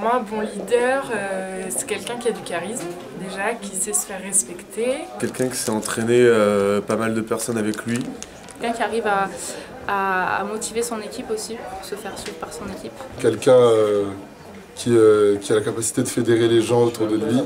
moi, un bon leader, c'est quelqu'un qui a du charisme, déjà, qui sait se faire respecter. Quelqu'un qui sait entraîner pas mal de personnes avec lui. Quelqu'un qui arrive à motiver son équipe aussi, pour se faire suivre par son équipe. Quelqu'un qui a la capacité de fédérer les gens autour de lui.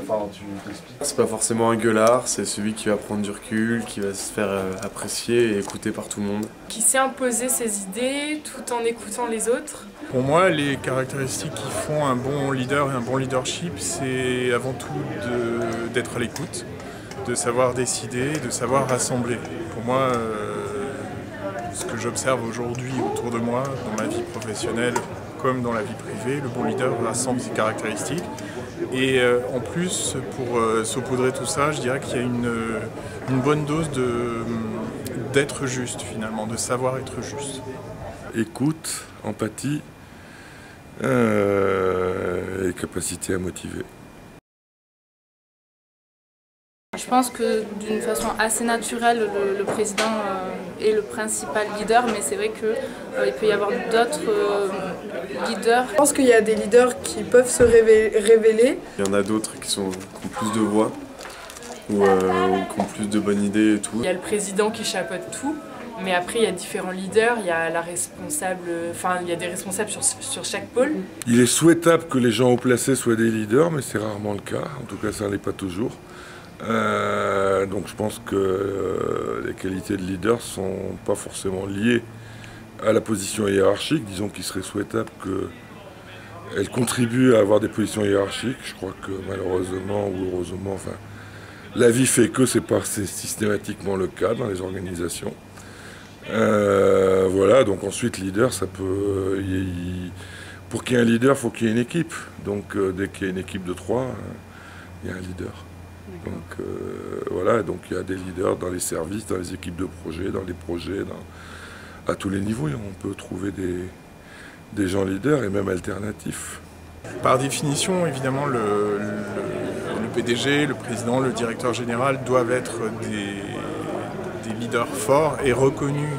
C'est pas forcément un gueulard, c'est celui qui va prendre du recul, qui va se faire apprécier et écouter par tout le monde. Qui sait imposer ses idées tout en écoutant les autres. Pour moi, les caractéristiques qui font un bon leader et un bon leadership, c'est avant tout d'être à l'écoute, de savoir décider, de savoir rassembler. Pour moi, ce que j'observe aujourd'hui autour de moi, dans ma vie professionnelle comme dans la vie privée, le bon leader rassemble ces caractéristiques. Et en plus, pour saupoudrer tout ça, je dirais qu'il y a une bonne dose d'être juste finalement, de savoir être juste. Écoute, empathie et capacité à motiver. Je pense que d'une façon assez naturelle, le président est le principal leader, mais c'est vrai qu'il peut y avoir d'autres leaders. Je pense qu'il y a des leaders qui peuvent se révéler. Il y en a d'autres qui ont plus de voix ou qui ont plus de bonnes idées et tout. Il y a le président qui chapeaute tout, mais après il y a différents leaders, il y a la responsable, il y a des responsables sur chaque pôle. Il est souhaitable que les gens haut placés soient des leaders, mais c'est rarement le cas. En tout cas, ça n'est pas toujours. Donc je pense que les qualités de leader ne sont pas forcément liées à la position hiérarchique. Disons qu'il serait souhaitable qu'elles contribuent à avoir des positions hiérarchiques. Je crois que malheureusement ou heureusement, la vie fait que c'est pas systématiquement le cas dans les organisations. Voilà, donc ensuite leader, ça peut... pour qu'il y ait un leader, il faut qu'il y ait une équipe. Donc dès qu'il y a une équipe de 3, il y a un leader. Donc voilà, donc il y a des leaders dans les services, dans les équipes de projet, dans les projets, à tous les niveaux. On peut trouver des gens leaders et même alternatifs. Par définition, évidemment, le PDG, le président, le directeur général doivent être des leaders forts et reconnus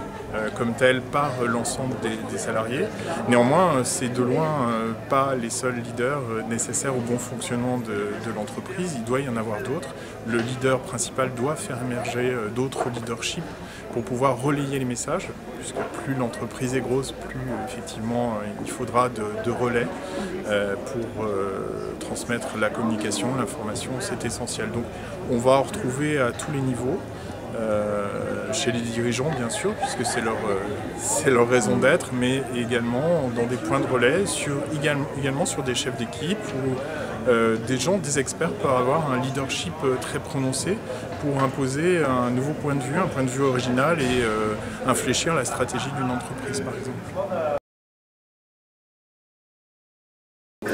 comme tels par l'ensemble des salariés. Néanmoins, c'est de loin pas les seuls leaders nécessaires au bon fonctionnement de l'entreprise. Il doit y en avoir d'autres. Le leader principal doit faire émerger d'autres leaderships pour pouvoir relayer les messages, puisque plus l'entreprise est grosse, plus effectivement il faudra de relais pour transmettre la communication, l'information, c'est essentiel. Donc on va en retrouver à tous les niveaux. Chez les dirigeants bien sûr, puisque c'est leur raison d'être, mais également dans des points de relais, également sur des chefs d'équipe où des experts peuvent avoir un leadership très prononcé pour imposer un nouveau point de vue original et infléchir la stratégie d'une entreprise par exemple.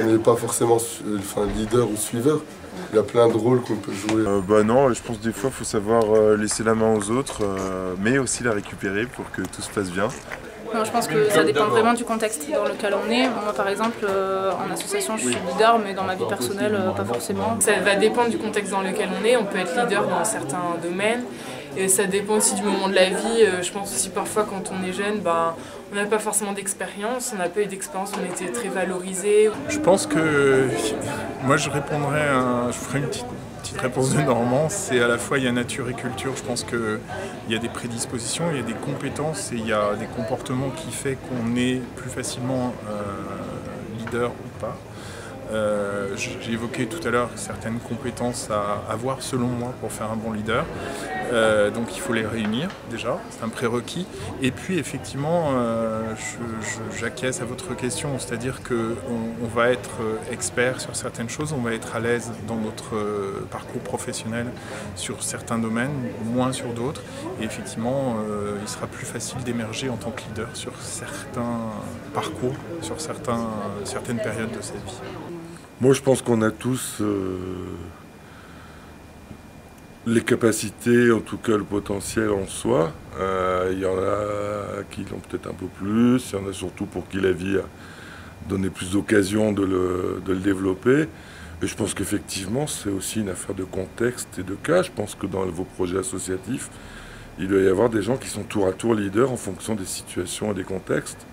On n'est pas forcément leader ou suiveur. Il y a plein de rôles qu'on peut jouer. Non, je pense des fois il faut savoir laisser la main aux autres, mais aussi la récupérer pour que tout se passe bien. Non, je pense que ça dépend vraiment du contexte dans lequel on est. Moi par exemple, en association je suis leader, mais dans ma vie personnelle pas forcément. Ça va dépendre du contexte dans lequel on est. On peut être leader dans certains domaines. Et ça dépend aussi du moment de la vie. Je pense aussi parfois quand on est jeune, on n'a pas forcément d'expérience, on n'a pas eu d'expérience, on était très valorisé. Je pense que moi je ferai une petite réponse de Normand, c'est à la fois il y a nature et culture. Je pense qu'il y a des prédispositions, il y a des compétences et il y a des comportements qui font qu'on est plus facilement leader ou pas. J'ai évoqué tout à l'heure certaines compétences à avoir selon moi pour faire un bon leader. Donc il faut les réunir déjà, c'est un prérequis. Et puis effectivement, j'acquiesce à votre question, c'est-à-dire qu'on va être expert sur certaines choses, on va être à l'aise dans notre parcours professionnel sur certains domaines, moins sur d'autres. Et effectivement, il sera plus facile d'émerger en tant que leader sur certains parcours, sur certaines périodes de sa vie. Moi, je pense qu'on a tous les capacités, en tout cas le potentiel en soi. Il y en a qui l'ont peut-être un peu plus, il y en a surtout pour qui la vie a donné plus d'occasions de le développer. Et je pense qu'effectivement, c'est aussi une affaire de contexte et de cas. Je pense que dans vos projets associatifs, il doit y avoir des gens qui sont tour à tour leaders en fonction des situations et des contextes.